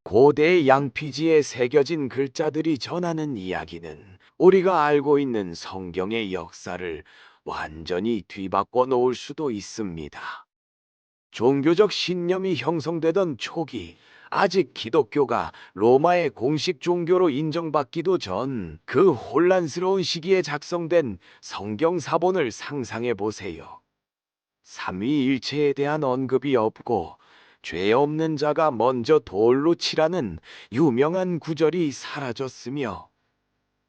고대 양피지에 새겨진 글자들이 전하는 이야기는 우리가 알고 있는 성경의 역사를 완전히 뒤바꿔 놓을 수도 있습니다. 종교적 신념이 형성되던 초기, 아직 기독교가 로마의 공식 종교로 인정받기도 전 그 혼란스러운 시기에 작성된 성경 사본을 상상해 보세요. 삼위일체에 대한 언급이 없고 죄 없는 자가 먼저 돌로 치라는 유명한 구절이 사라졌으며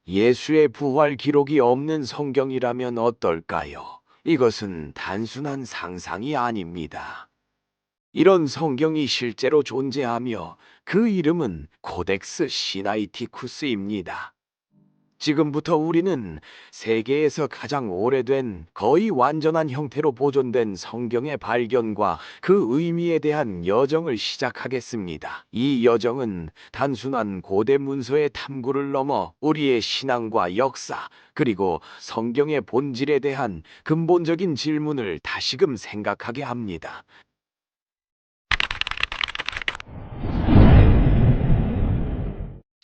예수의 부활 기록이 없는 성경이라면 어떨까요? 이것은 단순한 상상이 아닙니다. 이런 성경이 실제로 존재하며 그 이름은 코덱스 시나이티쿠스입니다. 지금부터 우리는 세계에서 가장 오래된 거의 완전한 형태로 보존된 성경의 발견과 그 의미에 대한 여정을 시작하겠습니다. 이 여정은 단순한 고대 문서의 탐구를 넘어 우리의 신앙과 역사, 그리고 성경의 본질에 대한 근본적인 질문을 다시금 생각하게 합니다.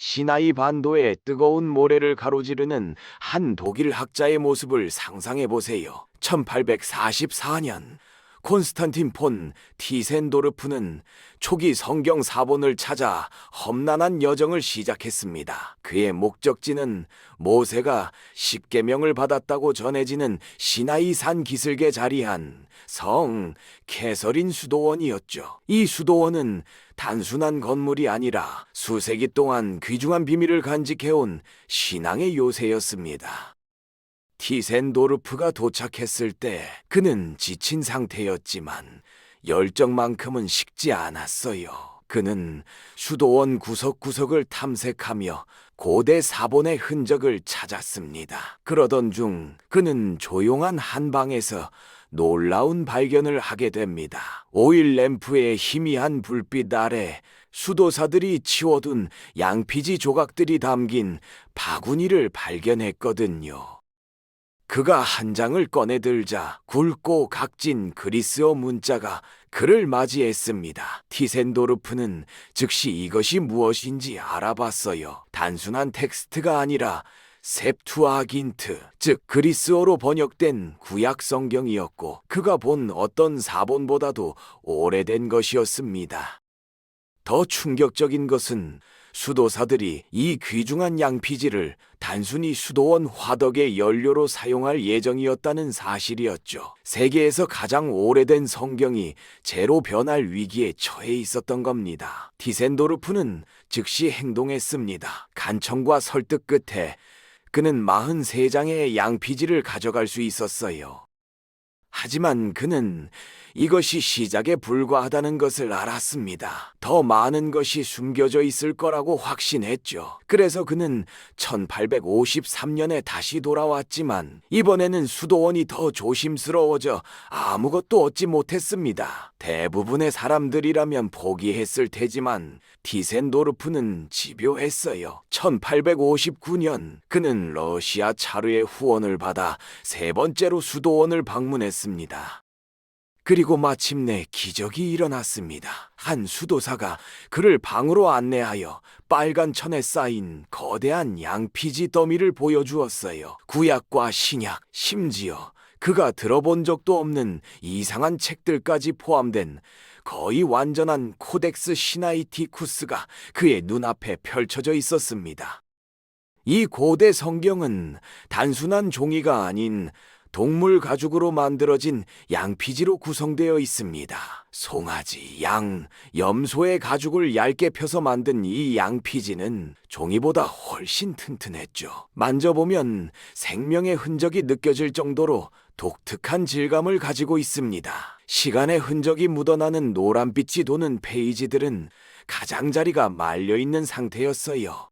시나이 반도의 뜨거운 모래를 가로지르는 한 독일 학자의 모습을 상상해 보세요. 1844년 콘스탄틴 폰 티센도르프는 초기 성경 사본을 찾아 험난한 여정을 시작했습니다. 그의 목적지는 모세가 십계명을 받았다고 전해지는 시나이산 기슭에 자리한 성 캐서린 수도원이었죠. 이 수도원은 단순한 건물이 아니라 수세기 동안 귀중한 비밀을 간직해온 신앙의 요새였습니다. 티센도르프가 도착했을 때 그는 지친 상태였지만 열정만큼은 식지 않았어요. 그는 수도원 구석구석을 탐색하며 고대 사본의 흔적을 찾았습니다. 그러던 중 그는 조용한 한 방에서 놀라운 발견을 하게 됩니다. 오일 램프의 희미한 불빛 아래 수도사들이 치워둔 양피지 조각들이 담긴 바구니를 발견했거든요. 그가 한 장을 꺼내들자 굵고 각진 그리스어 문자가 그를 맞이했습니다. 티센도르프는 즉시 이것이 무엇인지 알아봤어요. 단순한 텍스트가 아니라 셉투아긴트, 즉 그리스어로 번역된 구약 성경이었고 그가 본 어떤 사본보다도 오래된 것이었습니다. 더 충격적인 것은 수도사들이 이 귀중한 양피지를 단순히 수도원 화덕의 연료로 사용할 예정이었다는 사실이었죠. 세계에서 가장 오래된 성경이 재로 변할 위기에 처해 있었던 겁니다. 티센도르프는 즉시 행동했습니다. 간청과 설득 끝에 그는 43장의 양피지를 가져갈 수 있었어요. 하지만 그는 이것이 시작에 불과하다는 것을 알았습니다. 더 많은 것이 숨겨져 있을 거라고 확신했죠. 그래서 그는 1853년에 다시 돌아왔지만 이번에는 수도원이 더 조심스러워져 아무것도 얻지 못했습니다. 대부분의 사람들이라면 포기했을 테지만 티센도르프는 집요했어요. 1859년 그는 러시아 차르의 후원을 받아 세 번째로 수도원을 방문했습니다. 그리고 마침내 기적이 일어났습니다. 한 수도사가 그를 방으로 안내하여 빨간 천에 쌓인 거대한 양피지 더미를 보여주었어요. 구약과 신약, 심지어 그가 들어본 적도 없는 이상한 책들까지 포함된 거의 완전한 코덱스 시나이티쿠스가 그의 눈앞에 펼쳐져 있었습니다. 이 고대 성경은 단순한 종이가 아닌 동물 가죽으로 만들어진 양피지로 구성되어 있습니다. 송아지, 양, 염소의 가죽을 얇게 펴서 만든 이 양피지는 종이보다 훨씬 튼튼했죠. 만져보면 생명의 흔적이 느껴질 정도로 독특한 질감을 가지고 있습니다. 시간의 흔적이 묻어나는 노란빛이 도는 페이지들은 가장자리가 말려있는 상태였어요.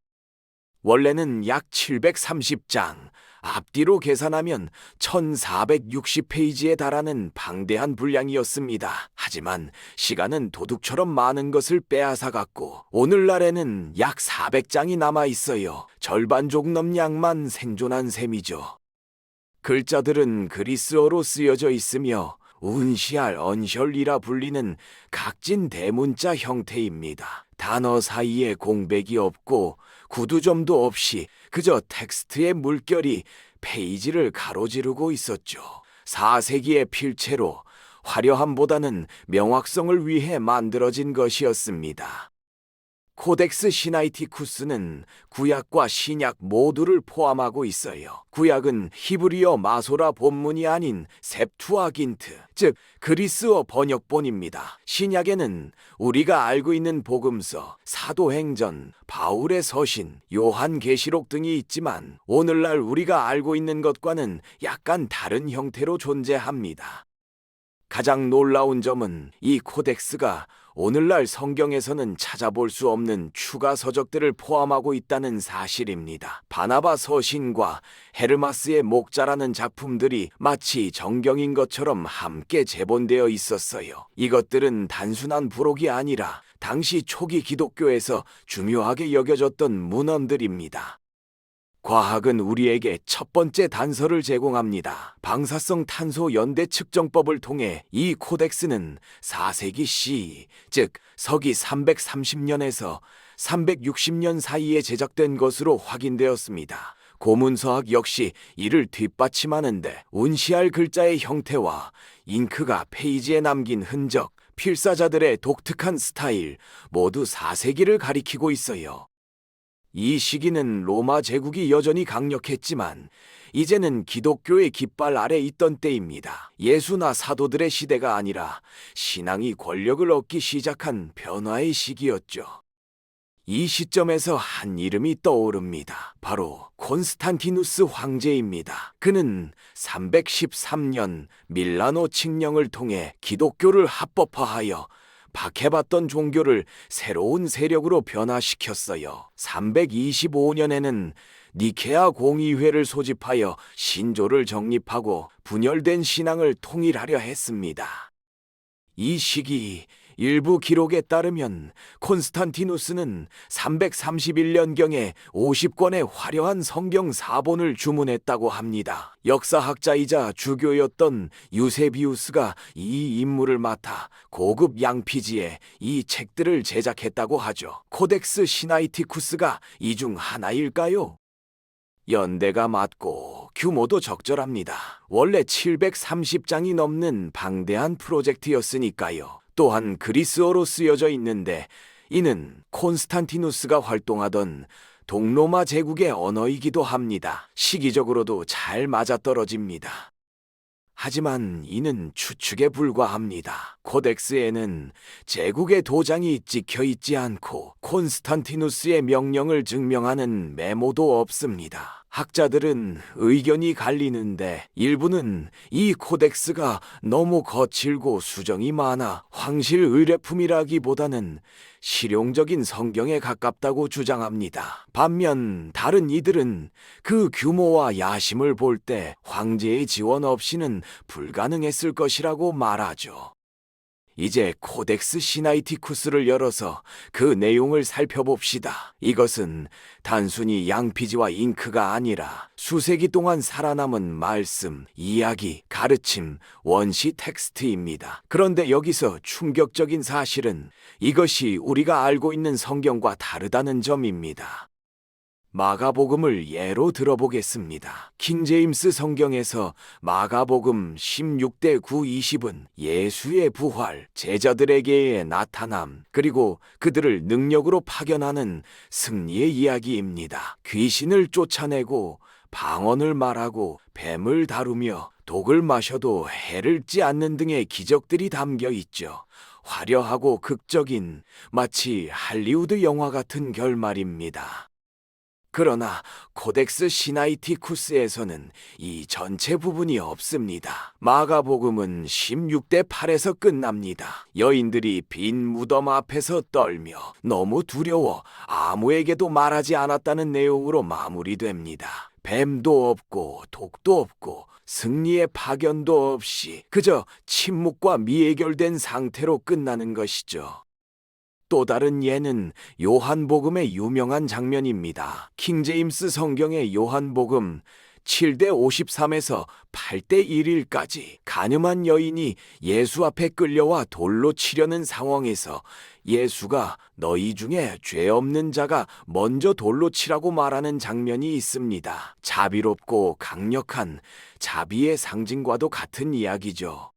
원래는 약 730장, 앞뒤로 계산하면 1460페이지에 달하는 방대한 분량이었습니다. 하지만 시간은 도둑처럼 많은 것을 빼앗아갔고 오늘날에는 약 400장이 남아있어요. 절반 조금 양만 생존한 셈이죠. 글자들은 그리스어로 쓰여져 있으며 운시알 언셜이라 불리는 각진 대문자 형태입니다. 단어 사이에 공백이 없고 구두점도 없이 그저 텍스트의 물결이 페이지를 가로지르고 있었죠. 4세기의 필체로 화려함보다는 명확성을 위해 만들어진 것이었습니다. 코덱스 시나이티쿠스는 구약과 신약 모두를 포함하고 있어요. 구약은 히브리어 마소라 본문이 아닌 셉투아긴트, 즉 그리스어 번역본입니다. 신약에는 우리가 알고 있는 복음서, 사도행전, 바울의 서신, 요한계시록 등이 있지만 오늘날 우리가 알고 있는 것과는 약간 다른 형태로 존재합니다. 가장 놀라운 점은 이 코덱스가 오늘날 성경에서는 찾아볼 수 없는 추가 서적들을 포함하고 있다는 사실입니다. 바나바 서신과 헤르마스의 목자라는 작품들이 마치 정경인 것처럼 함께 제본되어 있었어요. 이것들은 단순한 부록이 아니라 당시 초기 기독교에서 중요하게 여겨졌던 문헌들입니다. 과학은 우리에게 첫 번째 단서를 제공합니다. 방사성 탄소 연대 측정법을 통해 이 코덱스는 4세기 C, 즉 서기 330년에서 360년 사이에 제작된 것으로 확인되었습니다. 고문서학 역시 이를 뒷받침하는데 운시할 글자의 형태와 잉크가 페이지에 남긴 흔적, 필사자들의 독특한 스타일 모두 4세기를 가리키고 있어요. 이 시기는 로마 제국이 여전히 강력했지만 이제는 기독교의 깃발 아래 있던 때입니다. 예수나 사도들의 시대가 아니라 신앙이 권력을 얻기 시작한 변화의 시기였죠. 이 시점에서 한 이름이 떠오릅니다. 바로 콘스탄티누스 황제입니다. 그는 313년 밀라노 칙령을 통해 기독교를 합법화하여 박해받던 종교를 새로운 세력으로 변화시켰어요. 325년에는 니케아 공의회를 소집하여 신조를 정립하고 분열된 신앙을 통일하려 했습니다. 이 시기 일부 기록에 따르면 콘스탄티누스는 331년경에 50권의 화려한 성경 사본을 주문했다고 합니다. 역사학자이자 주교였던 유세비우스가 이 임무를 맡아 고급 양피지에 이 책들을 제작했다고 하죠. 코덱스 시나이티쿠스가 이 중 하나일까요? 연대가 맞고 규모도 적절합니다. 원래 730장이 넘는 방대한 프로젝트였으니까요. 또한 그리스어로 쓰여져 있는데 이는 콘스탄티누스가 활동하던 동로마 제국의 언어이기도 합니다. 시기적으로도 잘 맞아떨어집니다. 하지만 이는 추측에 불과합니다. 코덱스에는 제국의 도장이 찍혀 있지 않고 콘스탄티누스의 명령을 증명하는 메모도 없습니다. 학자들은 의견이 갈리는데 일부는 이 코덱스가 너무 거칠고 수정이 많아 황실 의뢰품이라기보다는 실용적인 성경에 가깝다고 주장합니다. 반면 다른 이들은 그 규모와 야심을 볼 때 황제의 지원 없이는 불가능했을 것이라고 말하죠. 이제 코덱스 시나이티쿠스를 열어서 그 내용을 살펴봅시다. 이것은 단순히 양피지와 잉크가 아니라 수세기 동안 살아남은 말씀, 이야기, 가르침, 원시 텍스트입니다. 그런데 여기서 충격적인 사실은 이것이 우리가 알고 있는 성경과 다르다는 점입니다. 마가복음을 예로 들어보겠습니다. 킹제임스 성경에서 마가복음 16대 9-20은 예수의 부활, 제자들에게의 나타남, 그리고 그들을 능력으로 파견하는 승리의 이야기입니다. 귀신을 쫓아내고 방언을 말하고 뱀을 다루며 독을 마셔도 해를지 않는 등의 기적들이 담겨 있죠. 화려하고 극적인 마치 할리우드 영화 같은 결말입니다. 그러나 코덱스 시나이티쿠스에서는 이 전체 부분이 없습니다. 마가복음은 16대 8에서 끝납니다. 여인들이 빈 무덤 앞에서 떨며 너무 두려워 아무에게도 말하지 않았다는 내용으로 마무리됩니다. 뱀도 없고 독도 없고 승리의 파견도 없이 그저 침묵과 미해결된 상태로 끝나는 것이죠. 또 다른 예는 요한복음의 유명한 장면입니다. 킹제임스 성경의 요한복음 7대 53에서 8대 1일까지 가늠한 여인이 예수 앞에 끌려와 돌로 치려는 상황에서 예수가 너희 중에 죄 없는 자가 먼저 돌로 치라고 말하는 장면이 있습니다. 자비롭고 강력한 자비의 상징과도 같은 이야기죠.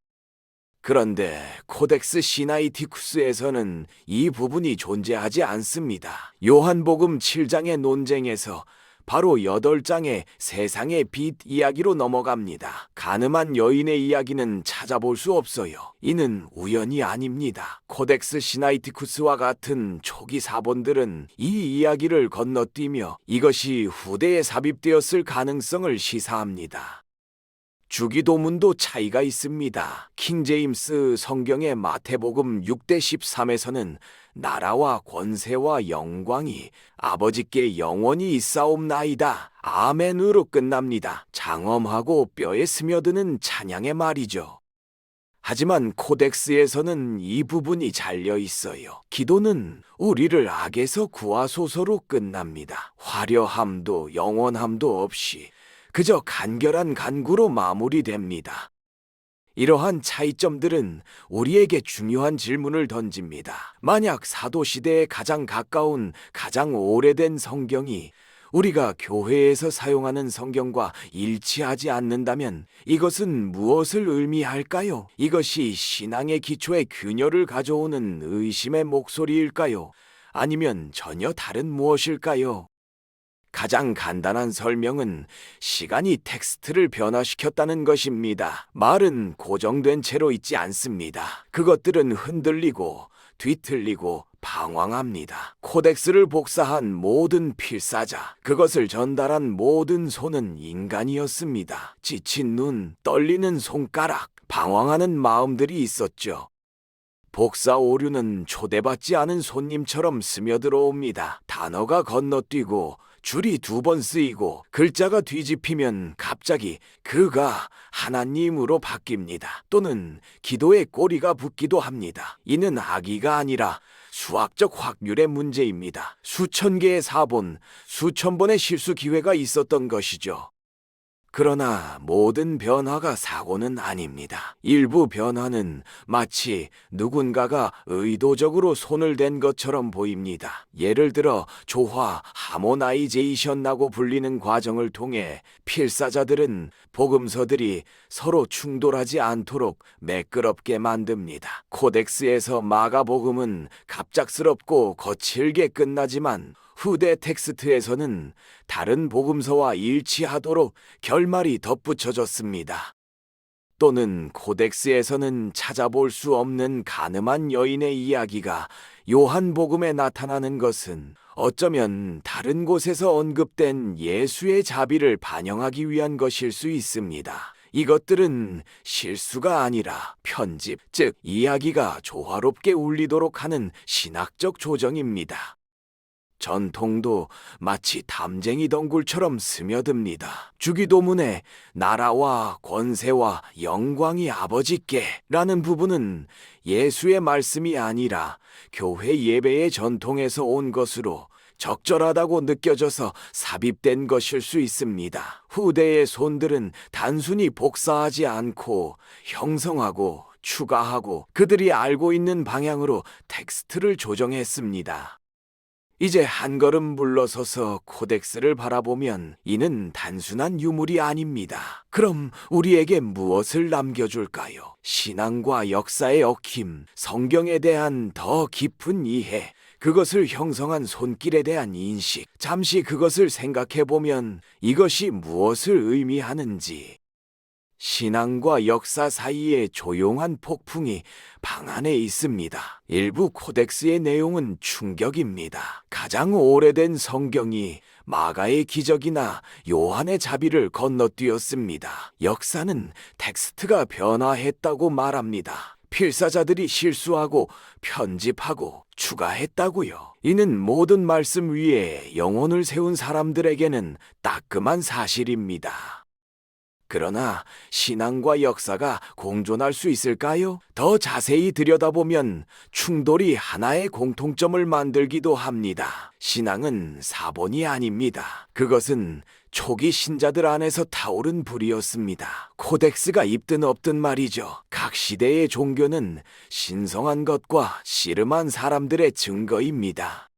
그런데 코덱스 시나이티쿠스에서는 이 부분이 존재하지 않습니다. 요한복음 7장의 논쟁에서 바로 8장의 세상의 빛 이야기로 넘어갑니다. 가늠한 여인의 이야기는 찾아볼 수 없어요. 이는 우연이 아닙니다. 코덱스 시나이티쿠스와 같은 초기 사본들은 이 이야기를 건너뛰며 이것이 후대에 삽입되었을 가능성을 시사합니다. 주기도문도 차이가 있습니다. 킹제임스 성경의 마태복음 6대 13에서는 나라와 권세와 영광이 아버지께 영원히 있사옵나이다. 아멘으로 끝납니다. 장엄하고 뼈에 스며드는 찬양의 말이죠. 하지만 코덱스에서는 이 부분이 잘려 있어요. 기도는 우리를 악에서 구하소서로 끝납니다. 화려함도 영원함도 없이 그저 간결한 간구로 마무리됩니다. 이러한 차이점들은 우리에게 중요한 질문을 던집니다. 만약 사도시대에 가장 가까운 가장 오래된 성경이 우리가 교회에서 사용하는 성경과 일치하지 않는다면 이것은 무엇을 의미할까요? 이것이 신앙의 기초에 균열을 가져오는 의심의 목소리일까요? 아니면 전혀 다른 무엇일까요? 가장 간단한 설명은 시간이 텍스트를 변화시켰다는 것입니다. 말은 고정된 채로 있지 않습니다. 그것들은 흔들리고 뒤틀리고 방황합니다. 코덱스를 복사한 모든 필사자, 그것을 전달한 모든 손은 인간이었습니다. 지친 눈, 떨리는 손가락, 방황하는 마음들이 있었죠. 복사 오류는 초대받지 않은 손님처럼 스며들어옵니다. 단어가 건너뛰고 줄이 2번 쓰이고 글자가 뒤집히면 갑자기 그가 하나님으로 바뀝니다. 또는 기도의 꼬리가 붙기도 합니다. 이는 악의가 아니라 수학적 확률의 문제입니다. 수천 개의 사본, 수천 번의 실수 기회가 있었던 것이죠. 그러나 모든 변화가 사고는 아닙니다. 일부 변화는 마치 누군가가 의도적으로 손을 댄 것처럼 보입니다. 예를 들어 조화, 하모나이제이션이라고 불리는 과정을 통해 필사자들은 복음서들이 서로 충돌하지 않도록 매끄럽게 만듭니다. 코덱스에서 마가복음은 갑작스럽고 거칠게 끝나지만 후대 텍스트에서는 다른 복음서와 일치하도록 결말이 덧붙여졌습니다. 또는 코덱스에서는 찾아볼 수 없는 가늠한 여인의 이야기가 요한복음에 나타나는 것은 어쩌면 다른 곳에서 언급된 예수의 자비를 반영하기 위한 것일 수 있습니다. 이것들은 실수가 아니라 편집, 즉 이야기가 조화롭게 울리도록 하는 신학적 조정입니다. 전통도 마치 담쟁이 덩굴처럼 스며듭니다. 주기도문에 나라와 권세와 영광이 아버지께 라는 부분은 예수의 말씀이 아니라 교회 예배의 전통에서 온 것으로 적절하다고 느껴져서 삽입된 것일 수 있습니다. 후대의 손들은 단순히 복사하지 않고 형성하고 추가하고 그들이 알고 있는 방향으로 텍스트를 조정했습니다. 이제 한 걸음 물러서서 코덱스를 바라보면 이는 단순한 유물이 아닙니다. 그럼 우리에게 무엇을 남겨줄까요? 신앙과 역사의 얽힘, 성경에 대한 더 깊은 이해, 그것을 형성한 손길에 대한 인식, 잠시 그것을 생각해보면 이것이 무엇을 의미하는지. 신앙과 역사 사이의 조용한 폭풍이 방 안에 있습니다. 일부 코덱스의 내용은 충격입니다. 가장 오래된 성경이 마가의 기적이나 요한의 자비를 건너뛰었습니다. 역사는 텍스트가 변화했다고 말합니다. 필사자들이 실수하고 편집하고 추가했다고요. 이는 모든 말씀 위에 영혼을 세운 사람들에게는 따끔한 사실입니다. 그러나 신앙과 역사가 공존할 수 있을까요? 더 자세히 들여다보면 충돌이 하나의 공통점을 만들기도 합니다. 신앙은 사본이 아닙니다. 그것은 초기 신자들 안에서 타오른 불이었습니다. 코덱스가 있든 없든 말이죠. 각 시대의 종교는 신성한 것과 씨름한 사람들의 증거입니다.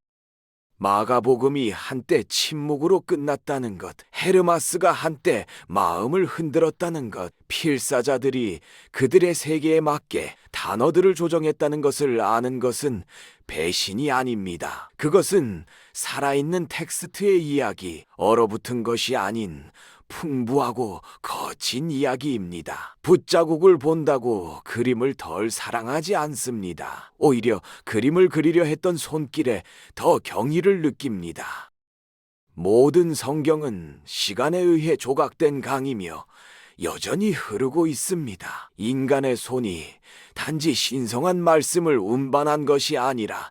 마가복음이 한때 침묵으로 끝났다는 것, 헤르마스가 한때 마음을 흔들었다는 것, 필사자들이 그들의 세계에 맞게 단어들을 조정했다는 것을 아는 것은 배신이 아닙니다. 그것은 살아있는 텍스트의 이야기, 얼어붙은 것이 아닌 풍부하고 거친 이야기입니다. 붓자국을 본다고 그림을 덜 사랑하지 않습니다. 오히려 그림을 그리려 했던 손길에 더 경의를 느낍니다. 모든 성경은 시간에 의해 조각된 강이며 여전히 흐르고 있습니다. 인간의 손이 단지 신성한 말씀을 운반한 것이 아니라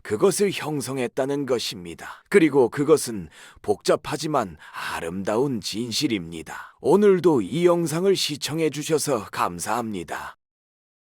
그것을 형성했다는 것입니다. 그리고 그것은 복잡하지만 아름다운 진실입니다. 오늘도 이 영상을 시청해 주셔서 감사합니다.